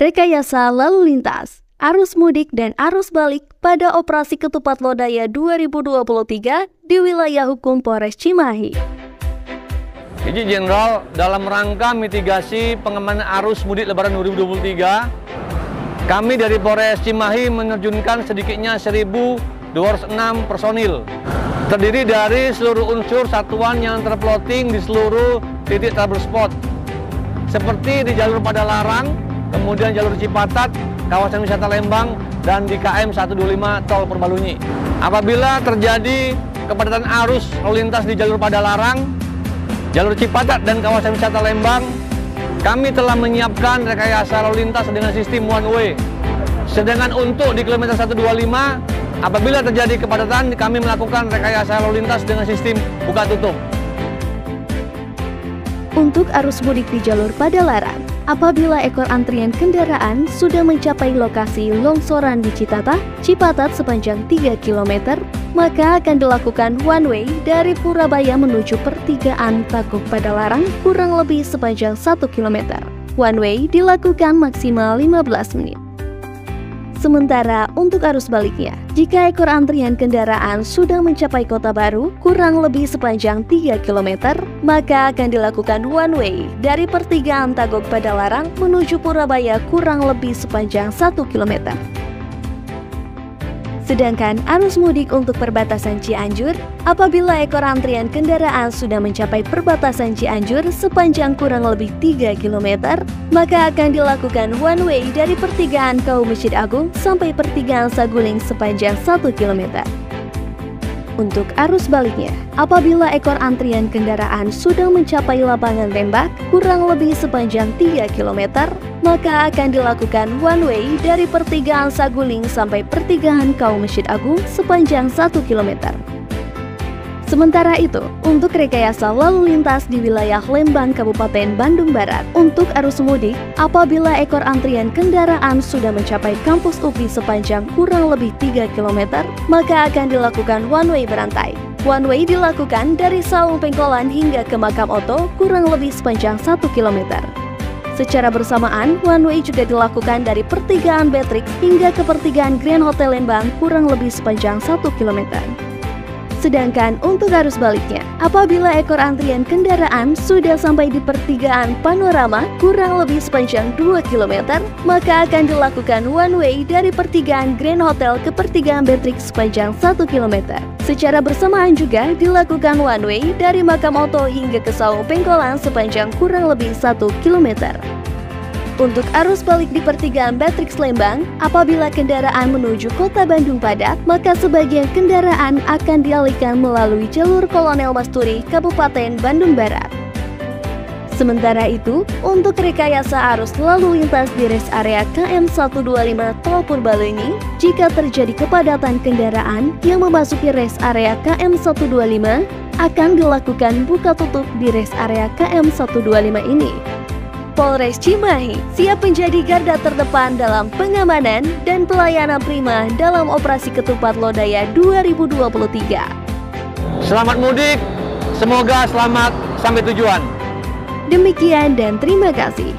Rekayasa lalu lintas, arus mudik dan arus balik pada operasi Ketupat Lodaya 2023 di wilayah hukum Polres Cimahi. Izin Jenderal, dalam rangka mitigasi pengamanan arus mudik Lebaran 2023, kami dari Polres Cimahi menerjunkan sedikitnya 1.206 personil. Terdiri dari seluruh unsur satuan yang terploting di seluruh titik trouble spot, seperti di jalur Padalarang, kemudian jalur Cipatat, kawasan wisata Lembang, dan di KM 125 Tol Purbalunyi. Apabila terjadi kepadatan arus lalu lintas di jalur Padalarang, jalur Cipatat, dan kawasan wisata Lembang, kami telah menyiapkan rekayasa lalu lintas dengan sistem one way. Sedangkan untuk di kilometer 125, apabila terjadi kepadatan, kami melakukan rekayasa lalu lintas dengan sistem buka tutup. Untuk arus mudik di jalur Padalarang, apabila ekor antrian kendaraan sudah mencapai lokasi longsoran di Cipatat sepanjang 3 km, maka akan dilakukan one way dari Purabaya menuju pertigaan Takuk Padalarang kurang lebih sepanjang 1 km. One way dilakukan maksimal 15 menit. Sementara untuk arus baliknya, jika ekor antrian kendaraan sudah mencapai Kota Baru kurang lebih sepanjang 3 km, maka akan dilakukan one way dari pertigaan Takuk Padalarang menuju Purabaya kurang lebih sepanjang 1 km. Sedangkan arus mudik untuk perbatasan Cianjur, apabila ekor antrian kendaraan sudah mencapai perbatasan Cianjur sepanjang kurang lebih 3 km, maka akan dilakukan one way dari pertigaan Kaum Masjid Agung sampai pertigaan Saguling sepanjang 1 km. Untuk arus baliknya, apabila ekor antrian kendaraan sudah mencapai lapangan tembak kurang lebih sepanjang 3 km, maka akan dilakukan one way dari pertigaan Saguling sampai pertigaan Kaum Masjid Agung sepanjang 1 km. Sementara itu, untuk rekayasa lalu lintas di wilayah Lembang, Kabupaten Bandung Barat, untuk arus mudik, apabila ekor antrian kendaraan sudah mencapai kampus UPI sepanjang kurang lebih 3 km, maka akan dilakukan one way berantai. One way dilakukan dari Saung Pengkolan hingga ke Makam Oto kurang lebih sepanjang 1 km. Secara bersamaan, one way juga dilakukan dari pertigaan Beatrix hingga ke pertigaan Grand Hotel Lembang kurang lebih sepanjang 1 km. Sedangkan untuk arus baliknya, apabila ekor antrian kendaraan sudah sampai di pertigaan Panorama kurang lebih sepanjang 2 km, maka akan dilakukan one way dari pertigaan Grand Hotel ke pertigaan Beatrix sepanjang 1 km. Secara bersamaan juga dilakukan one way dari Makam Oto hingga ke Saung Pengkolan sepanjang kurang lebih 1 km. Untuk arus balik di pertigaan Beatrix Lembang, apabila kendaraan menuju Kota Bandung padat, maka sebagian kendaraan akan dialihkan melalui jalur Kolonel Masturi, Kabupaten Bandung Barat. Sementara itu, untuk rekayasa arus lalu lintas di rest area KM 125 Tol Purbalunyi, jika terjadi kepadatan kendaraan yang memasuki rest area KM 125, akan dilakukan buka tutup di rest area KM 125 ini. Polres Cimahi siap menjadi garda terdepan dalam pengamanan dan pelayanan prima dalam operasi Ketupat Lodaya 2023. Selamat mudik, semoga selamat sampai tujuan. Demikian dan terima kasih.